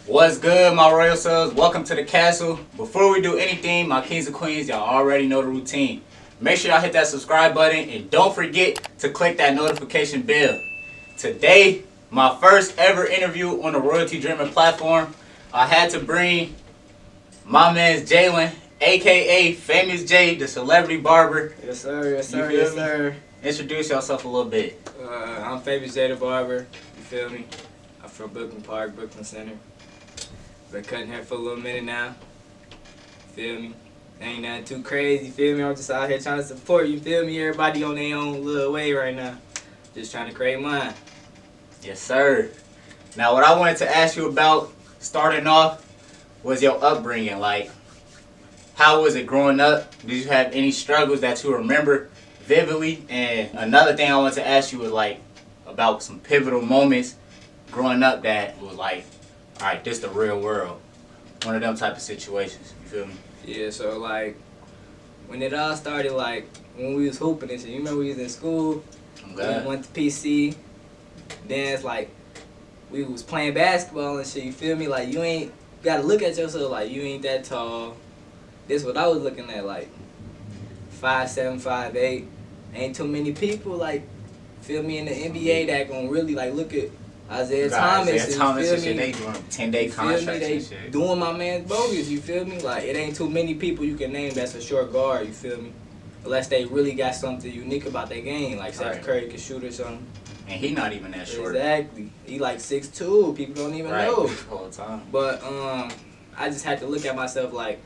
What's good, my royal subs? Welcome to the castle. Before we do anything, my kings and queens, y'all already know the routine. Make sure y'all hit that subscribe button and don't forget to click that notification bell. Today, my first ever interview on the Royalty Dreaming platform. I had to bring my man's Jalen, aka Famous J, the celebrity barber. Yes sir, yes sir, You feel yes me? sir. Introduce yourself a little bit. I'm Famous J the Barber, you feel me? I'm from Brooklyn Park, Brooklyn Center. Been cutting hair for a little minute now, feel me? Ain't nothing too crazy, feel me? I'm just out here trying to support, you feel me? Everybody on their own little way right now. Just trying to create mine. Yes, sir. Now, what I wanted to ask you about starting off was your upbringing. Like, how was it growing up? Did you have any struggles that you remember vividly? And another thing I wanted to ask you was like about some pivotal moments growing up that was like, all right, this the real world. One of them type of situations. You feel me? Yeah, so like, when it all started, like, when we was hooping and shit, you remember we was in school? I'm We glad. went to PC, then it's like, we was playing basketball and shit, you feel me? Like, you gotta look at yourself like, you ain't that tall. This what I was looking at, like, 5'7", 5'8". Ain't too many people, like, feel me, in the NBA that gonna really, like, look at Isaiah Thomas, Isaiah Thomas and and shit, they doing 10-day you feel me? contracts They and shit. doing my man's bogus, you feel me? Like, it ain't too many people you can name that's a short guard, you feel me? Unless they really got something unique about their game, like Steph Right. Curry can shoot or something. And he not even that short. Exactly. He like 6'2", people don't even Right. know. The whole time. But I just had to look at myself like,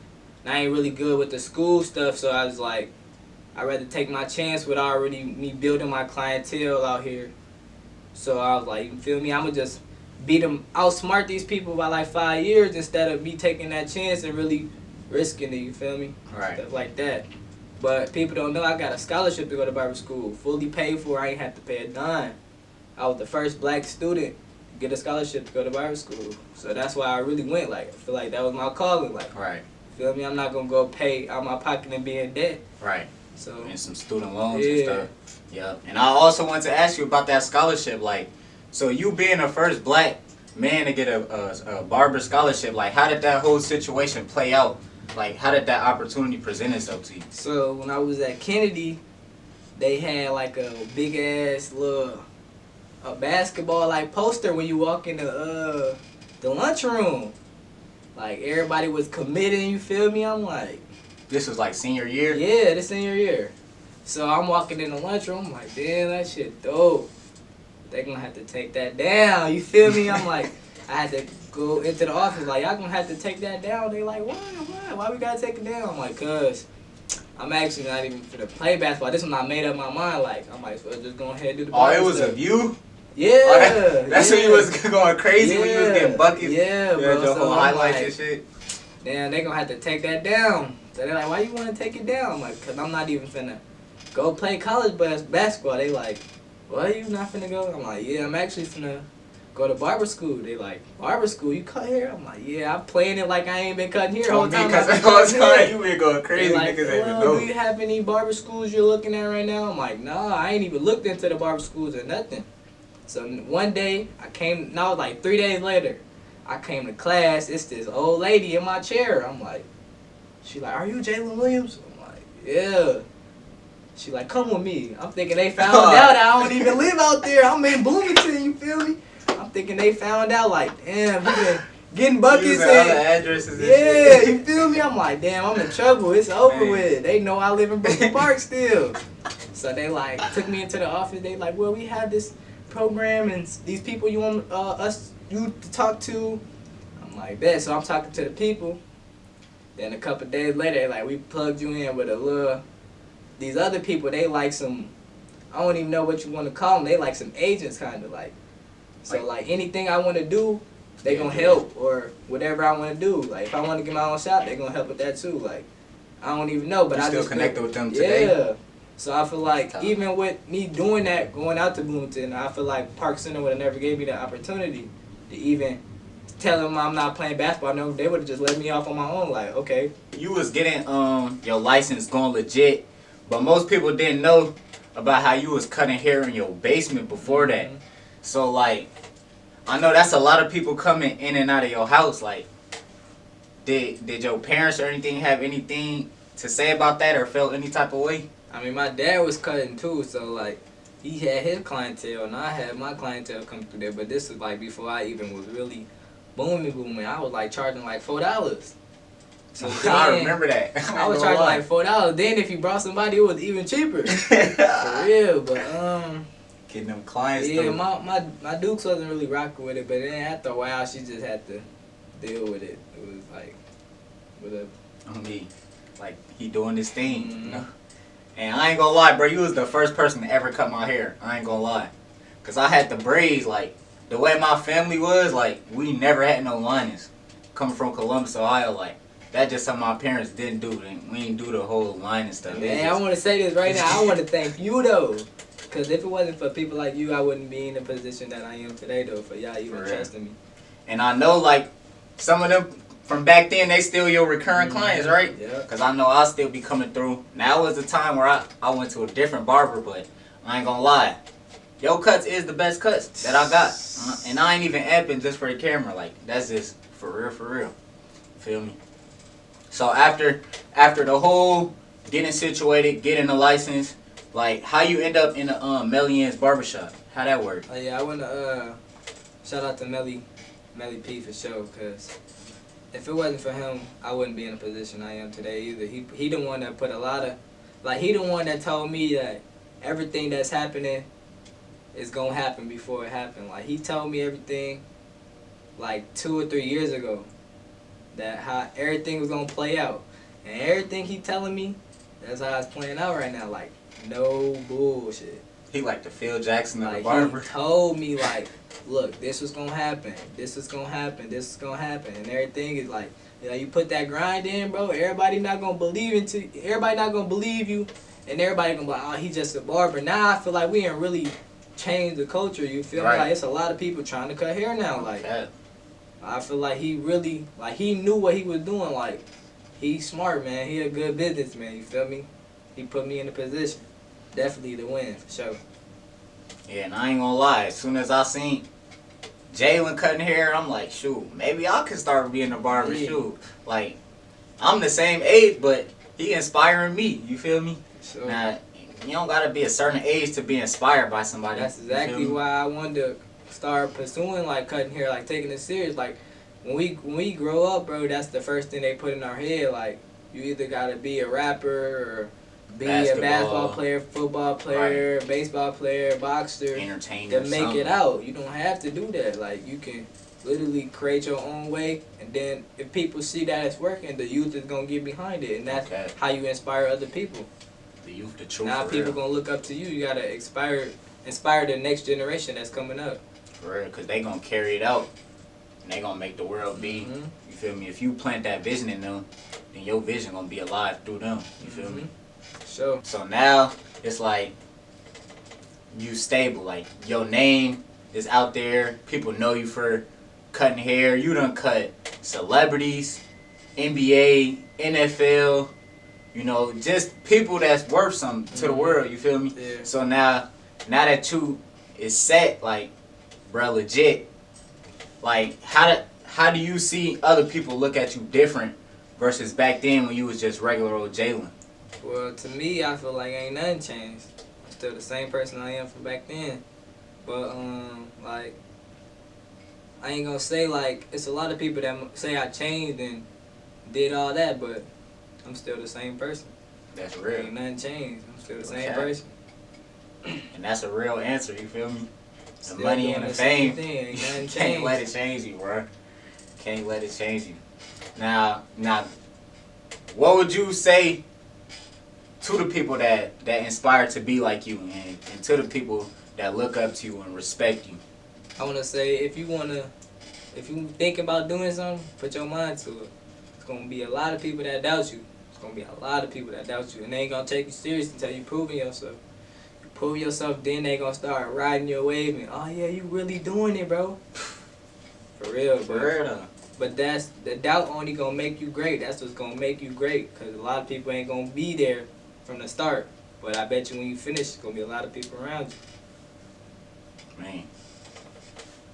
I ain't really good with the school stuff, so I was like, I'd rather take my chance with already me building my clientele out here. So I was like, you feel me? I'ma just outsmart these people by like 5 years instead of me taking that chance and really risking it, you feel me? Right. Stuff like that. But people don't know I got a scholarship to go to barber school, fully paid for. I ain't have to pay a dime. I was the first black student to get a scholarship to go to barber school. So that's why I really went. Like, I feel like that was my calling. Like, Right. feel me? I'm not gonna go pay out my pocket and be in debt. Right. So And some student loans and Yeah. stuff. Yep. And I also want to ask you about that scholarship. Like, so you being the first black man to get a barber scholarship, like, how did that whole situation play out? Like, how did that opportunity present itself to you? So when I was at Kennedy, they had like a big ass little basketball like poster when you walk in the lunchroom. Like, everybody was committed, you feel me? I'm like, This was like senior year? yeah, this senior year. So I'm walking in the lunchroom, I'm like, damn, that shit dope. They gonna have to take that down, you feel me? I'm like, I had to go into the office, like, y'all gonna have to take that down. They like, why we gotta take it down? I'm like, cuz I'm actually not even finna play basketball. This one I made up my mind, like, I might as well just go ahead and do the Oh, it barber was stuff. of you? Yeah. Oh, that's when you was going crazy Yeah. when you was getting buckets? Yeah, You bro. had your So whole I'm highlights like, and shit? damn, they gonna have to take that down. So they're like, why you wanna take it down? I'm like, cause I'm not even finna go play college basketball. They like, what, you not finna go? I'm like, yeah, I'm actually finna go to barber school. They like, barber school, you cut hair? I'm like, yeah, I'm playing it like I ain't been cutting hair the whole time. Because I've the been whole cutting hair. time you been going crazy, They like, niggas ain't even well, know. do you have any barber schools you're looking at right now? I'm like, nah, I ain't even looked into the barber schools or nothing. So one day, now like 3 days later, I came to class, it's this old lady in my chair. I'm like, she like, are you Jalen Williams? I'm like, yeah. She like, come with me. I'm thinking they found out I don't even live out there. I'm in Bloomington, you feel me? I'm thinking they found out, like, damn, we been getting buckets Using and other addresses and yeah, shit. you feel me? I'm like, damn, I'm in trouble. It's over Man. with. They know I live in Brooklyn Park still. So they like took me into the office. They like, well, we have this program and these people you want you to talk to. I'm like, bet. So I'm talking to the people. Then a couple days later, they like, we plugged you in with these other people. They like some, I don't even know what you want to call them. They like some agents kind of like. So like anything I want to do, they gonna help, or whatever I want to do. Like if I want to get my own shop, they gonna help with that too. Like I don't even know, but You I still just connected feel, with them today? Yeah. So I feel like Tough. even with me doing that, going out to Bloomington, I feel like Park Center would have never gave me the opportunity to even tell them I'm not playing basketball. No, they would have just let me off on my own. Like, okay. You was getting your license going legit, but most people didn't know about how you was cutting hair in your basement before that. So like, I know that's a lot of people coming in and out of your house. Like, did your parents or anything have anything to say about that or felt any type of way? I mean, my dad was cutting too, so like he had his clientele and I had my clientele come through there. But this was like before I even was really booming. I was like charging like $4. So I remember that. I was charging like $4. Then if you brought somebody, it was even cheaper. For real, but getting them clients. yeah, through. my Dukes wasn't really rocking with it, but then after a while, she just had to deal with it. It was like, whatever. On me, like he doing this thing, Mm-hmm. you know. And I ain't gonna lie, bro. You was the first person to ever cut my hair. I ain't gonna lie, cause I had the braids. Like the way my family was, like we never had no linings. Coming from Columbus, Ohio, like that just something my parents didn't do. We didn't do the whole line and stuff. Man, I want to say this right now. I want to thank you though, cause if it wasn't for people like you, I wouldn't be in the position that I am today though. For y'all even trusting me. And I know like some of them from back then, they still your recurring clients, right? Yeah. Because I know I'll still be coming through. Now was the time where I went to a different barber, but I ain't gonna lie. Your cuts is the best cuts that I got. And I ain't even amping just for the camera. Like, that's just for real. Feel me? So after the whole getting situated, getting the license, like, how you end up in the Melian's barbershop? How that work? Oh yeah, I want to shout out to Melly P for sure, cause if it wasn't for him, I wouldn't be in the position I am today either. He the one that put a lot of, like he the one that told me that everything that's happening is gonna happen before it happened. Like he told me everything like 2 or 3 years ago, that how everything was gonna play out, and everything he telling me, that's how it's playing out right now. Like no bullshit. He like the Phil Jackson of Like the barber. he told me like, look, this was gonna happen, this is gonna happen, this is gonna happen, and everything is like, you know, you put that grind in, bro. Everybody not gonna believe you, and everybody gonna be like, oh, he's just a barber. Now I feel like we ain't really changed the culture. You feel me? Like it's a lot of people trying to cut hair now. Like I feel like he really, like he knew what he was doing. Like he's smart, man. He a good businessman. You feel me? He put me in the position, definitely to win for sure. Yeah, and I ain't gonna lie, as soon as I seen Jalen cutting hair, I'm like, shoot, maybe I could start being a barber, shoot. Like, I'm the same age, but he inspiring me, you feel me? Sure. Now, you don't gotta be a certain age to be inspired by somebody. That's exactly why I wanted to start pursuing, like, cutting hair, like, taking it serious. Like, when we grow up, bro, that's the first thing they put in our head. Like, you either gotta be a rapper or be a basketball player, football player, baseball player, boxer, entertainer, to make it out. You don't have to do that. Like you can literally create your own way, and then if people see that it's working, the youth is gonna get behind it, and that's how you inspire other people. The youth, the truth. Now people gonna look up to you. You gotta inspire the next generation that's coming up. For real, cause they gonna carry it out, and they gonna make the world be. You feel me? If you plant that vision in them, then your vision gonna be alive through them. You feel me? Sure. So now it's like you stable, like your name is out there. People know you for cutting hair. You done cut celebrities, NBA, NFL. You know, just people that's worth something to the world. You feel me? Yeah. So now that you is set, like, bro, legit. Like, how do you see other people look at you different versus back then when you was just regular old Jalen? Well, to me, I feel like ain't nothing changed. I'm still the same person I am from back then. But, like, I ain't gonna say, like, it's a lot of people that say I changed and did all that, but I'm still the same person. That's real. Ain't nothing changed. I'm still the same person. And that's a real answer, you feel me? The Still money and the fame. Ain't nothing changed. Can't let it change you, bro. Can't let it change you. Now, what would you say to the people that inspire to be like you, and to the people that look up to you and respect you? I want to say, if you think about doing something, put your mind to it. It's going to be a lot of people that doubt you. It's going to be a lot of people that doubt you, and they ain't going to take you serious until you proving yourself. You prove yourself, then they going to start riding your wave, and, oh yeah, you really doing it, bro. For real, bro. For real. But that's, the doubt only going to make you great. That's what's going to make you great, because a lot of people ain't going to be there from the start. But I bet you when you finish, it's going to be a lot of people around you. Man.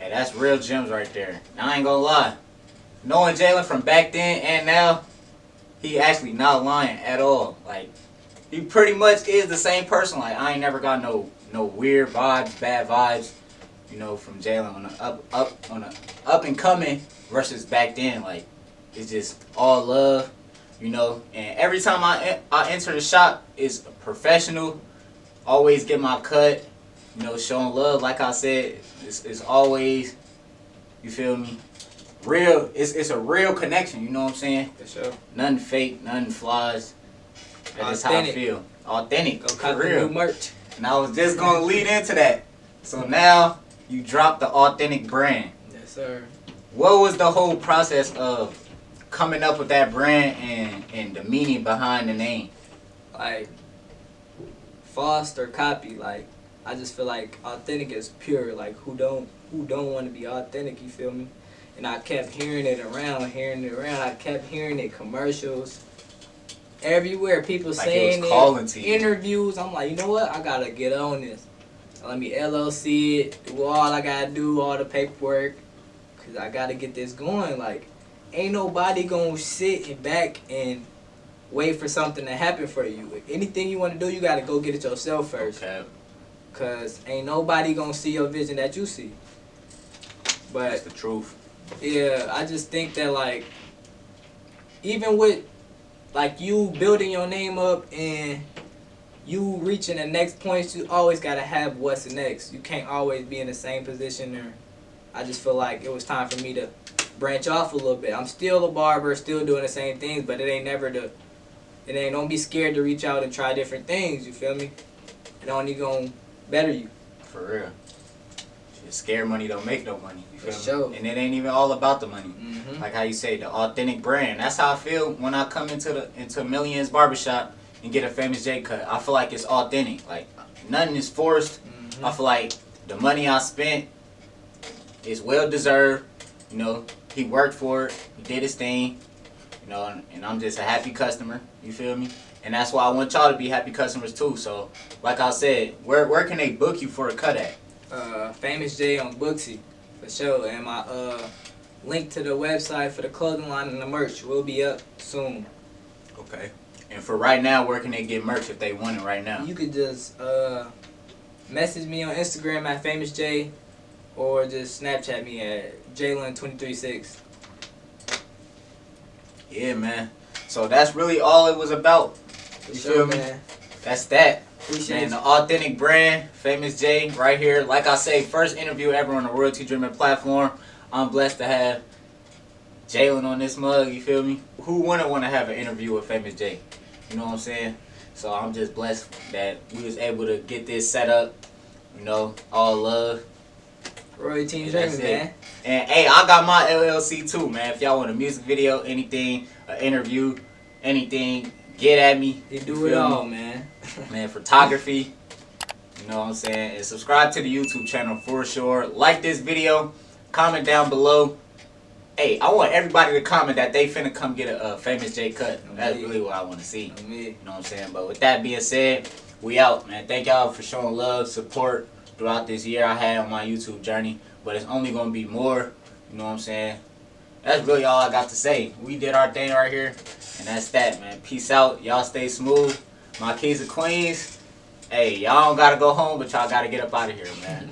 Hey, that's real gems right there. Now, I ain't gonna lie. Knowing Jalen from back then and now, he actually not lying at all. Like, he pretty much is the same person. Like, I ain't never got no weird vibes, bad vibes, you know, from Jalen on the up and coming versus back then. Like, it's just all love, you know. And every time I enter the shop, it's professional. Always get my cut, you know, showing love. Like I said, it's always, you feel me, real. It's a real connection, you know what I'm saying? For sure. Nothing fake, nothing flies. That's how I feel. Authentic, Go for cop the real. new merch. And I was just gonna lead into that. So now you dropped the authentic brand. Yes, sir. What was the whole process of coming up with that brand and the meaning behind the name? Like, foster copy. Like, I just feel like authentic is pure. Like, who don't want to be authentic? You feel me? And I kept hearing it around. I kept hearing it commercials. Everywhere, people Like saying it was calling to you. interviews. I'm like, you know what? I gotta get on this. Let me LLC it. Do all I gotta do, all the paperwork, cause I gotta get this going. Like, ain't nobody gonna sit and back and wait for something to happen for you. If anything you want to do, you gotta go get it yourself first. Okay. Cause ain't nobody gonna see your vision that you see. That's But the truth. yeah, I just think that, like, even with, like, you building your name up and you reaching the next points, you always gotta have what's next. You can't always be in the same position. Or I just feel like it was time for me to branch off a little bit. I'm still a barber, still doing the same things, but it ain't never don't be scared to reach out and try different things. You feel me? It only gonna better you. For real. Shit, scare money don't make no money. You feel For me? sure. And it ain't even all about the money. Mm-hmm. Like how you say, the authentic brand. That's how I feel when I come into Millions Barbershop and get a Famous J cut. I feel like it's authentic. Like, nothing is forced. Mm-hmm. I feel like the money I spent is well deserved. You know, he worked for it. He did his thing. You know, and I'm just a happy customer. You feel me? And that's why I want y'all to be happy customers too. So, like I said, where can they book you for a cut at? Famous J on Booksy, for sure. And my link to the website for the clothing line and the merch will be up soon. Okay. And for right now, where can they get merch if they want it right now? You could just message me on Instagram at Famous J, or just Snapchat me at Jalen236. Yeah, man. So that's really all it was about. For You sure, feel me? man. That's that. Appreciate Man, you. the authentic brand, Famous J, right here. Like I say, first interview ever on the Royalty Dreaming platform. I'm blessed to have Jalen on this mug, you feel me? Who wouldn't want to have an interview with Famous J? You know what I'm saying? So I'm just blessed that we was able to get this set up. You know, all love. Royalty And that's Dreaming, it. man. And hey, I got my LLC too, man. If y'all want a music video, anything, an interview, anything, get at me. You You do feel it me? all, man. Man, photography. You know what I'm saying? And subscribe to the YouTube channel for sure. Like this video. Comment down below. Hey, I want everybody to comment that they finna come get a Famous J cut. That's really what I want to see. Me. You know what I'm saying? But with that being said, we out, man. Thank y'all for showing love, support throughout this year I had on my YouTube journey. But it's only going to be more. You know what I'm saying? That's really all I got to say. We did our thing right here. And that's that, man. Peace out. Y'all stay smooth. My keys and queens. Hey, y'all don't got to go home, but y'all got to get up out of here, man.